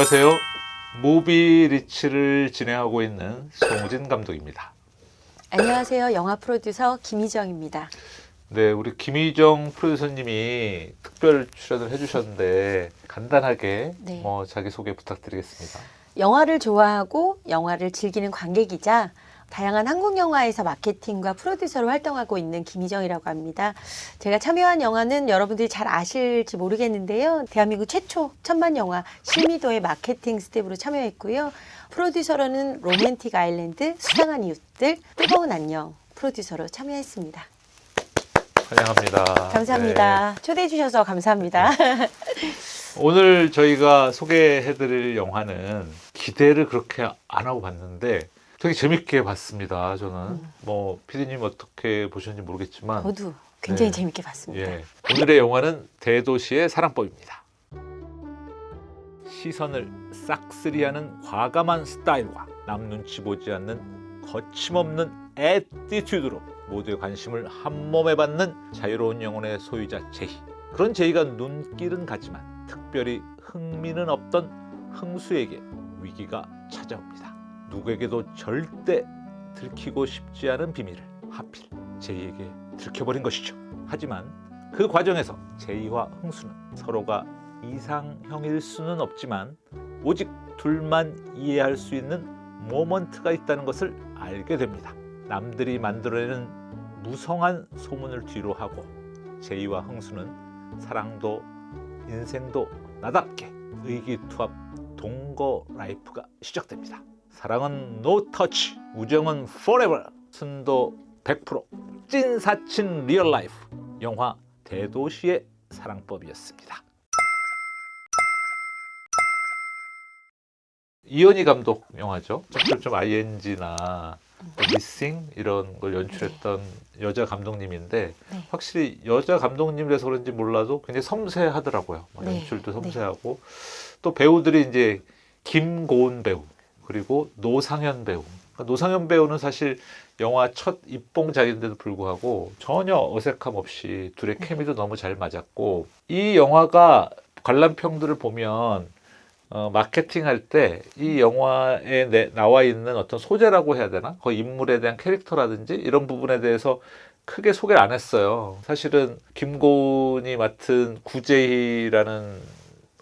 안녕하세요. 무비리치를 진행하고 있는 송우진 감독입니다. 안녕하세요. 영화 프로듀서 김희정입니다. 네, 우리 김희정 프로듀서님이 특별 출연을 해주셨는데 간단하게 네. 자기소개 부탁드리겠습니다. 영화를 좋아하고 영화를 즐기는 관객이자 다양한 한국 영화에서 마케팅과 프로듀서로 활동하고 있는 김희정이라고 합니다. 제가 참여한 영화는 여러분들이 잘 아실지 모르겠는데요. 대한민국 최초 천만 영화 실미도의 마케팅 스텝으로 참여했고요. 프로듀서로는 로맨틱 아일랜드, 수상한 이웃들, 뜨거운 안녕 프로듀서로 참여했습니다. 환영합니다. 감사합니다. 초대해 주셔서 감사합니다. 오늘 저희가 소개해드릴 영화는 기대를 그렇게 안 하고 봤는데 되게 재밌게 봤습니다. 저는 PD님 어떻게 보셨는지 모르겠지만 저도 굉장히 네. 재밌게 봤습니다. 예. 오늘의 영화는 대도시의 사랑법입니다. 시선을 싹쓸이하는 과감한 스타일과 남 눈치 보지 않는 거침없는 애티튜드로 모두의 관심을 한몸에 받는 자유로운 영혼의 소유자 제이. 그런 제이가 눈길은 같지만 특별히 흥미는 없던 흥수에게 위기가 찾아옵니다. 누구에게도 절대 들키고 싶지 않은 비밀을 하필 제이에게 들켜버린 것이죠. 하지만 그 과정에서 제이와 흥수는 서로가 이상형일 수는 없지만 오직 둘만 이해할 수 있는 모먼트가 있다는 것을 알게 됩니다. 남들이 만들어내는 무성한 소문을 뒤로하고 제이와 흥수는 사랑도 인생도 나답게 의기투합 동거 라이프가 시작됩니다. 사랑은 노 터치, 우정은 forever, 순도 100%, 찐 사친 리얼 라이프. 영화 대도시의 사랑법이었습니다. 이현희 감독 영화죠. 점점점 ING나 미싱 이런 걸 연출했던 여자 감독님인데 네. 확실히 여자 감독님이라서 그런지 몰라도 굉장히 섬세하더라고요. 네. 연출도 섬세하고 또 배우들이 이제 김고은 배우 그리고 노상현 배우. 노상현 배우는 사실 영화 첫 입봉작인데도 불구하고 전혀 어색함 없이 둘의 케미도 너무 잘 맞았고 이 영화가 관람평들을 보면 마케팅할 때 이 영화에 나와 있는 어떤 소재라고 해야 되나? 그 인물에 대한 캐릭터라든지 이런 부분에 대해서 크게 소개를 안 했어요. 사실은 김고은이 맡은 구제희라는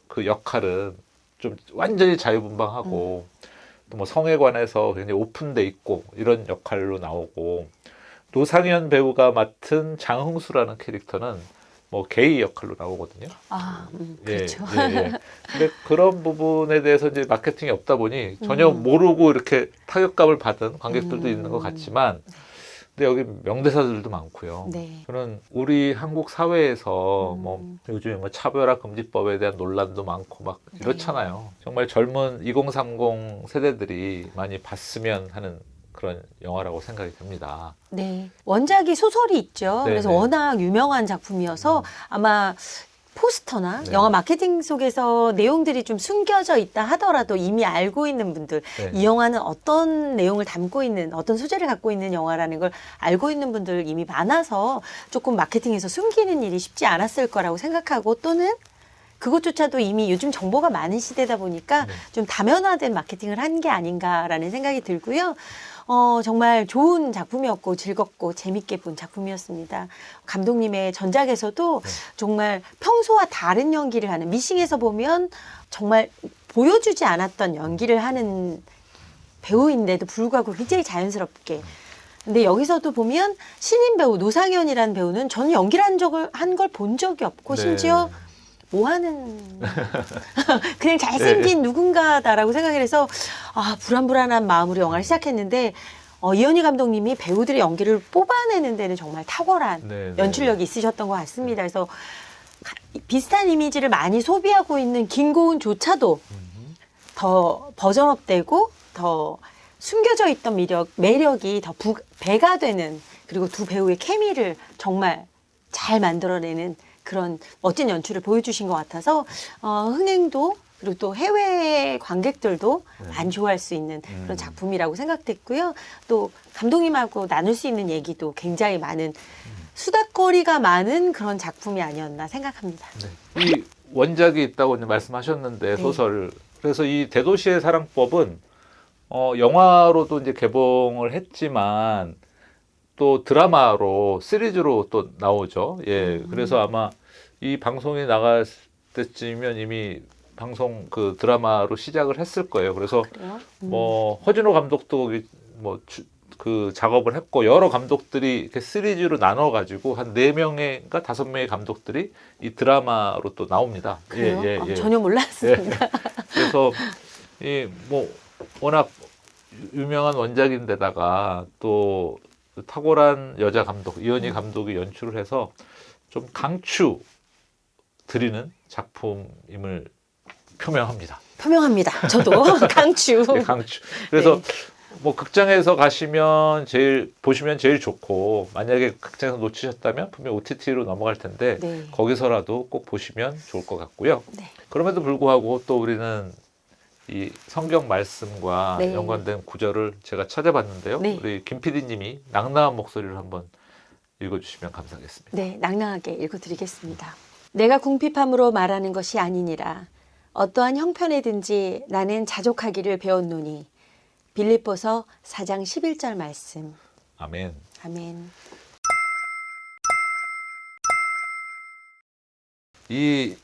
그 역할은 좀 완전히 자유분방하고 또 성에 관해서 굉장히 오픈돼 있고 이런 역할로 나오고 노상현 배우가 맡은 장흥수라는 캐릭터는 게이 역할로 나오거든요. 그렇죠. 예. 근데 그런 부분에 대해서 이제 마케팅이 없다 보니 전혀 모르고 이렇게 타격감을 받은 관객들도 있는 것 같지만, 근데 여기 명대사들도 많고요. 네. 저는 우리 한국 사회에서 요즘에 차별화 금지법에 대한 논란도 많고 막 이렇잖아요. 정말 젊은 2030 세대들이 많이 봤으면 하는 그런 영화라고 생각이 듭니다. 네. 원작이 소설이 있죠. 네, 그래서 네. 워낙 유명한 작품이어서 아마 포스터나 네. 영화 마케팅 속에서 내용들이 좀 숨겨져 있다 하더라도 이미 알고 있는 분들, 네. 이 영화는 어떤 내용을 담고 있는, 어떤 소재를 갖고 있는 영화라는 걸 알고 있는 분들 이미 많아서 조금 마케팅에서 숨기는 일이 쉽지 않았을 거라고 생각하고 또는 그것조차도 이미 요즘 정보가 많은 시대다 보니까 좀 다면화된 마케팅을 한 게 아닌가라는 생각이 들고요. 정말 좋은 작품이었고 즐겁고 재밌게 본 작품이었습니다. 감독님의 전작에서도 정말 평소와 다른 연기를 하는, 미싱에서 보면 정말 보여주지 않았던 연기를 하는 배우인데도 불구하고 굉장히 자연스럽게. 근데 여기서도 보면 신인 배우 노상현이라는 배우는 저는 연기를 한 걸 본 적이 없고 심지어 뭐 하는 그냥 잘생긴 누군가다라고 생각을 해서 불안불안한 마음으로 영화를 시작했는데 이현희 감독님이 배우들의 연기를 뽑아내는 데는 정말 탁월한 연출력이 있으셨던 것 같습니다. 그래서 비슷한 이미지를 많이 소비하고 있는 김고은조차도 더 버전업되고 더 숨겨져 있던 매력이 더 배가 되는, 그리고 두 배우의 케미를 정말 잘 만들어내는 그런 멋진 연출을 보여주신 것 같아서 흥행도 그리고 또 해외 관객들도 많이 좋아할 수 있는 그런 작품이라고 생각됐고요. 또 감독님하고 나눌 수 있는 얘기도 굉장히 많은 수다거리가 많은 그런 작품이 아니었나 생각합니다. 이 원작이 있다고 말씀하셨는데 네. 소설 그래서 이 대도시의 사랑법은 영화로도 이제 개봉을 했지만 또 드라마로 시리즈로 또 나오죠. 예, 그래서 아마 이 방송이 나갈 때쯤이면 이미 방송 그 드라마로 시작을 했을 거예요. 그래서 그래요? 뭐 허준호 감독도 그 작업을 했고 여러 감독들이 이렇게 시리즈로 나눠 가지고 한 4명인가 5명의 감독들이 이 드라마로 또 나옵니다. 그래요? 전혀 몰랐습니다. 그래서 이 뭐 워낙 유명한 원작인데다가 또 탁월한 여자 감독 이현희 감독이 연출을 해서 좀 강추 드리는 작품임을 표명합니다. 표명합니다. 저도 강추. 네, 강추. 그래서 네. 뭐 극장에서 가시면 보시면 제일 좋고 만약에 극장에서 놓치셨다면 분명 OTT로 넘어갈 텐데 네. 거기서라도 꼭 보시면 좋을 것 같고요. 네. 그럼에도 불구하고 또 우리는 이 성경 말씀과 네. 연관된 구절을 제가 찾아봤는데요. 네. 우리 김 PD님이 낭낭한 목소리를 한번 읽어주시면 감사하겠습니다. 네, 낭낭하게 읽어드리겠습니다. 내가 궁핍함으로 말하는 것이 아니니라. 어떠한 형편에든지 나는 자족하기를 배웠노니. 빌립보서 4장 11절 말씀. 아멘. 아멘. 이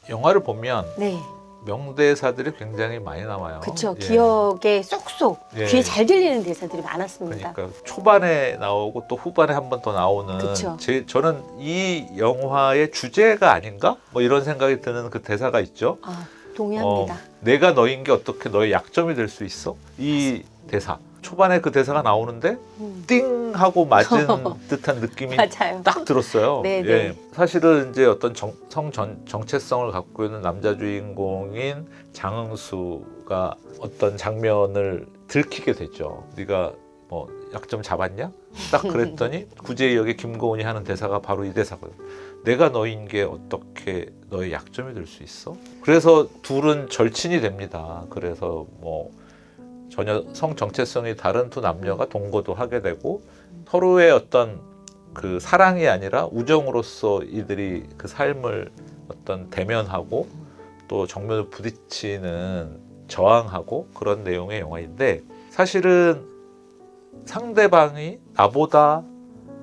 영화를 보면 네, 명대사들이 굉장히 많이 나와요. 그렇죠. 예. 기억에 쏙쏙 예. 귀에 잘 들리는 대사들이 많았습니다. 그러니까 초반에 나오고 또 후반에 한 번 더 나오는 그쵸. 저는 이 영화의 주제가 아닌가? 뭐 이런 생각이 드는 그 대사가 있죠. 아, 동의합니다. 내가 너인 게 어떻게 너의 약점이 될 수 있어? 이 대사. 초반에 그 대사가 나오는데 띵 하고 맞은 듯한 느낌이 맞아요. 딱 들었어요. 네, 예. 네. 사실은 이제 어떤 정체성을 갖고 있는 남자 주인공인 장흥수가 어떤 장면을 들키게 됐죠. 네가 뭐 약점 잡았냐? 딱 그랬더니 구제의 역의 김고은이 하는 대사가 바로 이 대사거든요. 내가 너인 게 어떻게 너의 약점이 될 수 있어? 그래서 둘은 절친이 됩니다. 그래서 뭐 전혀 성 정체성이 다른 두 남녀가 동거도 하게 되고 서로의 어떤 그 사랑이 아니라 우정으로서 이들이 그 삶을 어떤 대면하고 또 정면을 부딪히는 저항하고 그런 내용의 영화인데 사실은 상대방이 나보다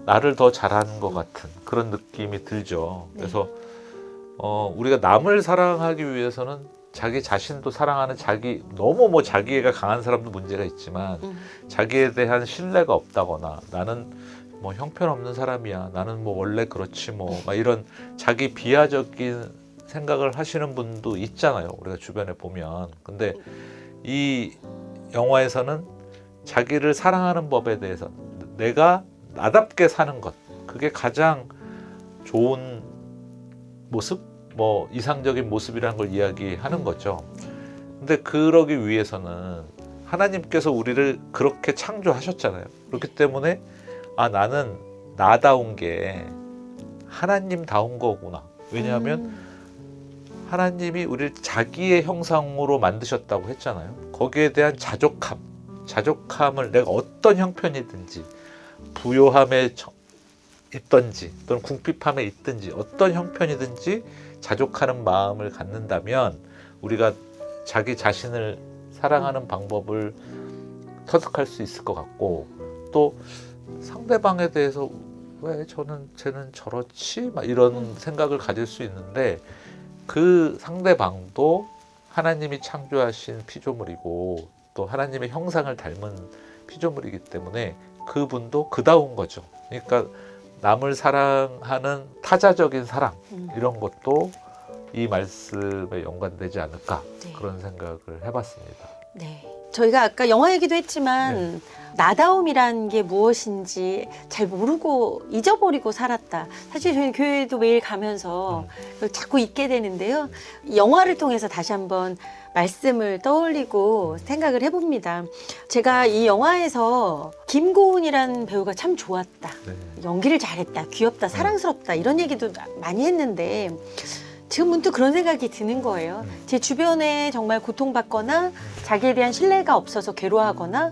나를 더 잘하는 것 같은 그런 느낌이 들죠. 그래서 우리가 남을 사랑하기 위해서는 자기 자신도 사랑하는 너무 뭐 자기애가 강한 사람도 문제가 있지만 자기에 대한 신뢰가 없다거나 나는 뭐 형편없는 사람이야. 나는 뭐 원래 그렇지 뭐 막 이런 자기 비하적인 생각을 하시는 분도 있잖아요. 우리가 주변에 보면. 근데 이 영화에서는 자기를 사랑하는 법에 대해서 내가 나답게 사는 것 그게 가장 좋은 모습? 뭐 이상적인 모습이라는 걸 이야기하는 거죠. 근데 그러기 위해서는 하나님께서 우리를 그렇게 창조하셨잖아요. 그렇기 때문에 나는 나다운 게 하나님다운 거구나. 왜냐하면 하나님이 우리를 자기의 형상으로 만드셨다고 했잖아요. 거기에 대한 자족함을 내가 어떤 형편이든지 부요함에 있든지 또는 궁핍함에 있든지 어떤 형편이든지 자족하는 마음을 갖는다면 우리가 자기 자신을 사랑하는 방법을 터득할 수 있을 것 같고 또 상대방에 대해서 왜 쟤는 저렇지? 막 이런 생각을 가질 수 있는데 그 상대방도 하나님이 창조하신 피조물이고 또 하나님의 형상을 닮은 피조물이기 때문에 그분도 그다운 거죠. 그러니까 남을 사랑하는 타자적인 사랑 이런 것도 이 말씀에 연관되지 않을까 네. 그런 생각을 해봤습니다. 네. 저희가 아까 영화 얘기도 했지만 나다움이란 게 무엇인지 잘 모르고 잊어버리고 살았다. 사실 저희 교회도 매일 가면서 그걸 자꾸 잊게 되는데요. 이 영화를 통해서 다시 한번 말씀을 떠올리고 생각을 해봅니다. 제가 이 영화에서 김고은이라는 배우가 참 좋았다. 네. 연기를 잘했다. 귀엽다. 사랑스럽다. 이런 얘기도 많이 했는데 지금 문득 그런 생각이 드는 거예요. 제 주변에 정말 고통받거나 자기에 대한 신뢰가 없어서 괴로워하거나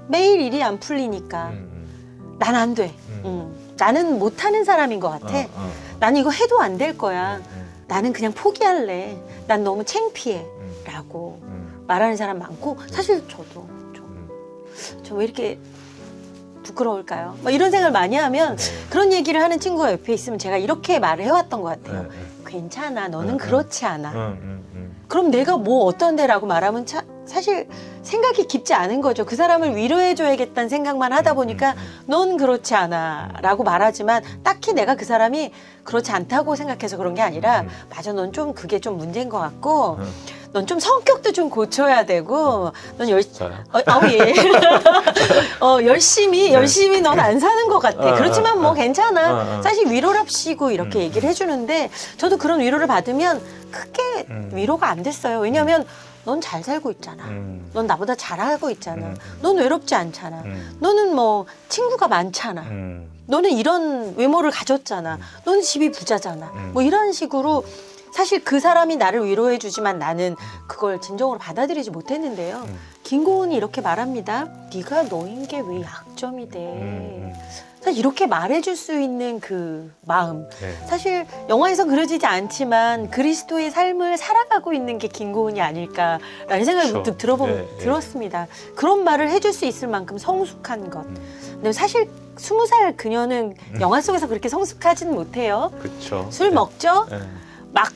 매일 일이 안 풀리니까 난 안 돼. 나는 못하는 사람인 것 같아. 난 이거 해도 안 될 거야. 나는 그냥 포기할래. 난 너무 창피해. 라고 말하는 사람 많고 사실 저도 저 왜 이렇게 부끄러울까요? 뭐 이런 생각을 많이 하면 그런 얘기를 하는 친구가 옆에 있으면 제가 이렇게 말을 해왔던 것 같아요. 괜찮아, 너는 그렇지 않아. 그럼 내가 뭐 어떤 데라고 말하면 사실 생각이 깊지 않은 거죠. 그 사람을 위로해줘야겠다는 생각만 하다 보니까 넌 그렇지 않아 라고 말하지만 딱히 내가 그 사람이 그렇지 않다고 생각해서 그런 게 아니라 맞아, 넌 좀 그게 좀 문제인 것 같고 넌 좀 성격도 좀 고쳐야 되고 넌 예. 열심히 넌 안 사는 것 같아. 그렇지만 뭐 괜찮아. 사실 위로랍시고 이렇게 얘기를 해주는데 저도 그런 위로를 받으면 크게 위로가 안 됐어요. 왜냐하면 넌 잘 살고 있잖아. 넌 나보다 잘하고 있잖아. 넌 외롭지 않잖아. 너는 뭐 친구가 많잖아. 너는 이런 외모를 가졌잖아. 너는 집이 부자잖아. 뭐 이런 식으로 사실 그 사람이 나를 위로해 주지만 나는 그걸 진정으로 받아들이지 못했는데요. 김고은이 이렇게 말합니다. 네가 너인 게 왜 약점이 돼. 사실 이렇게 말해줄 수 있는 그 마음. 사실 영화에선 그려지지 않지만 그리스도의 삶을 살아가고 있는 게 김고은이 아닐까라는 생각이 문득 들었습니다. 그런 말을 해줄 수 있을 만큼 성숙한 것. 근데 사실 20살 그녀는 영화 속에서 그렇게 성숙하지는 못해요. 그렇죠. 술 먹죠? 막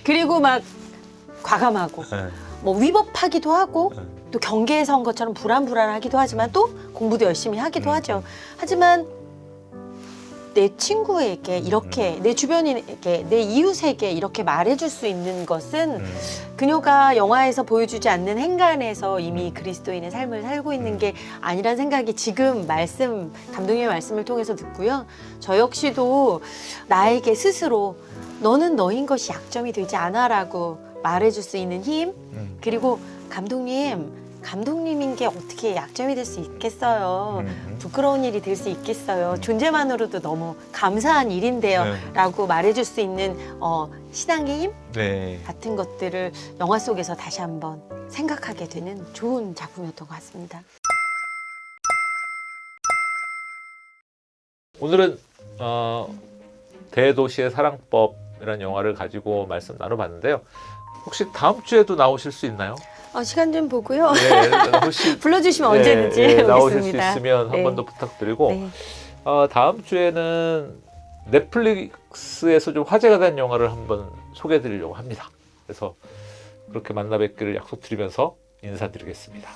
그리고 막 과감하고 뭐 위법하기도 하고 또 경계에 선 것처럼 불안하기도 하지만 또 공부도 열심히 하기도 하죠. 하지만 내 친구에게 이렇게 내 주변인에게 내 이웃에게 이렇게 말해줄 수 있는 것은 그녀가 영화에서 보여주지 않는 행간에서 이미 그리스도인의 삶을 살고 있는 게 아니란 생각이 지금 감독님의 말씀을 통해서 듣고요. 저 역시도 나에게 스스로 너는 너인 것이 약점이 되지 않아라고 말해줄 수 있는 힘, 그리고 감독님인 게 어떻게 약점이 될 수 있겠어요. 부끄러운 일이 될 수 있겠어요. 존재만으로도 너무 감사한 일인데요. 라고 말해줄 수 있는 신앙의 힘 같은 것들을 영화 속에서 다시 한번 생각하게 되는 좋은 작품이었던 것 같습니다. 오늘은 대도시의 사랑법이라는 영화를 가지고 말씀 나눠봤는데요. 혹시 다음 주에도 나오실 수 있나요? 시간 좀 보고요. 혹시 불러주시면 언제든지 나오실 수 오겠습니다. 있으면 한 번 더 부탁드리고 다음 주에는 넷플릭스에서 좀 화제가 된 영화를 한번 소개해드리려고 합니다. 그래서 그렇게 만나 뵙기를 약속드리면서 인사드리겠습니다.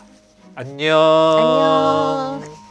안녕. 안녕.